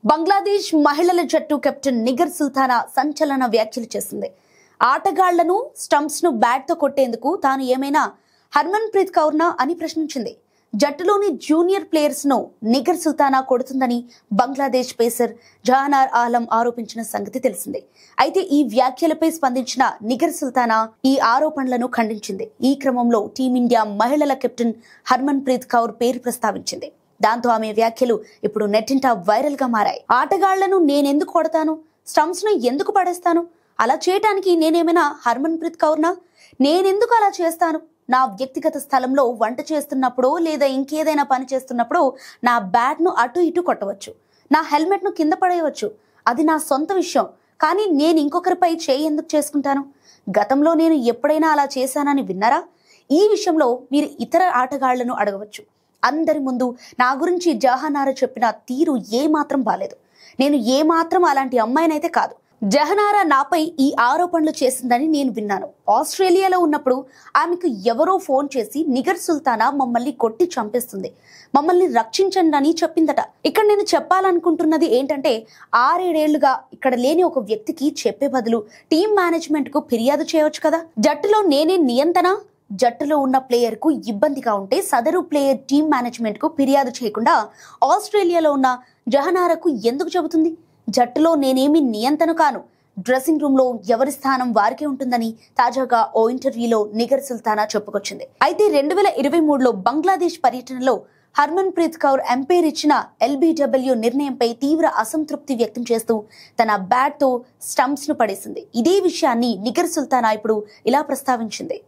బంగ్లాదేశ్ మహిళల జట్టు captain Niger Sultana సంచలన వ్యాఖ్యలు చేసింది. ఆటగాళ్లను స్టంప్స్ ను బ్యాట్ తో కొట్టేందుకు తాను ఏమైనా హర్మన్ ప్రీత్ కౌర్నా అని ప్రశ్నించింది. జట్టులోని జూనియర్ ప్లేయర్స్ ను నిగర్ సుల్తానా కొడుతుందని బంగ్లాదేశ్ పేసర్ జహానార్ ఆలం ఆరోపించిన సంగతి తెలిసిందే. అయితే ఈ వ్యాఖ్యలపై స్పందించిన నిగర్ సుల్తానా ఈ ఆరోపణలను ఖండించింది. ఈ క్రమంలో టీమిండియా మహిళల కెప్టెన్ హర్మన్ ప్రీత్ కౌర్ పేరు ప్రస్తావించింది. దాంతో ఆమె వ్యాఖ్యలు ఇప్పుడు నెట్టింట వైరల్ గా మారాయి. ఆటగాళ్లను నేనెందుకు కొడతాను, స్టంప్స్ ను ఎందుకు పడేస్తాను, అలా చేయటానికి నేనేమైనా హర్మన్ ప్రీత్ కౌర్నా? నేనెందుకు అలా చేస్తాను? నా వ్యక్తిగత స్థలంలో వంట చేస్తున్నప్పుడు లేదా ఇంకేదైనా పని చేస్తున్నప్పుడు నా బ్యాట్ ను అటు ఇటు కొట్టవచ్చు, నా హెల్మెట్ ను కింద పడేయవచ్చు. అది నా సొంత విషయం. కానీ నేను ఇంకొకరిపై చేయి ఎందుకు చేసుకుంటాను? గతంలో నేను ఎప్పుడైనా అలా చేశానని విన్నారా? ఈ విషయంలో మీరు ఇతర ఆటగాళ్లను అడగవచ్చు. అందరి ముందు నా గురించి జహానారా చెప్పిన తీరు ఏమాత్రం బాలేదు. నేను ఏమాత్రం అలాంటి అమ్మాయినైతే కాదు. జహానారా నాపై ఈ ఆరోపణలు చేసిందని నేను విన్నాను. ఆస్ట్రేలియాలో ఉన్నప్పుడు ఆమెకు ఎవరో ఫోన్ చేసి నిగర్ సుల్తానా మమ్మల్ని కొట్టి చంపేస్తుంది, మమ్మల్ని రక్షించండి అని చెప్పిందట. ఇక్కడ నేను చెప్పాలనుకుంటున్నది ఏంటంటే 6-7 ఏళ్లుగా ఇక్కడ లేని ఒక వ్యక్తికి చెప్పే బదులు టీం మేనేజ్మెంట్ కు ఫిర్యాదు చేయవచ్చు కదా. జట్టులో నేనే నియంత్రణ. జట్టులో ఉన్న ప్లేయర్ కు ఇబ్బందిగా ఉంటే సదరు ప్లేయర్ టీం మేనేజ్మెంట్ కు ఫిర్యాదు చేయకుండా ఆస్ట్రేలియాలో ఉన్న జహానారాకు ఎందుకు చెబుతుంది? జట్టులో నేనేమి నియంత్రణ కాను. డ్రెస్సింగ్ రూమ్ లో ఎవరి స్థానం వారికే ఉంటుందని తాజాగా ఓ ఇంటర్వ్యూలో నిగర్ సుల్తానా చెప్పుకొచ్చింది. అయితే 2023లో బంగ్లాదేశ్ పర్యటనలో హర్మన్ ప్రీత్ కౌర్ ఎంపైర్ ఇచ్చిన LBW నిర్ణయంపై తీవ్ర అసంతృప్తి వ్యక్తం చేస్తూ తన బ్యాట్ తో స్టంప్స్ ను పడేసింది. ఇదే విషయాన్ని నిగర్ సుల్తానా ఇప్పుడు ఇలా ప్రస్తావించింది.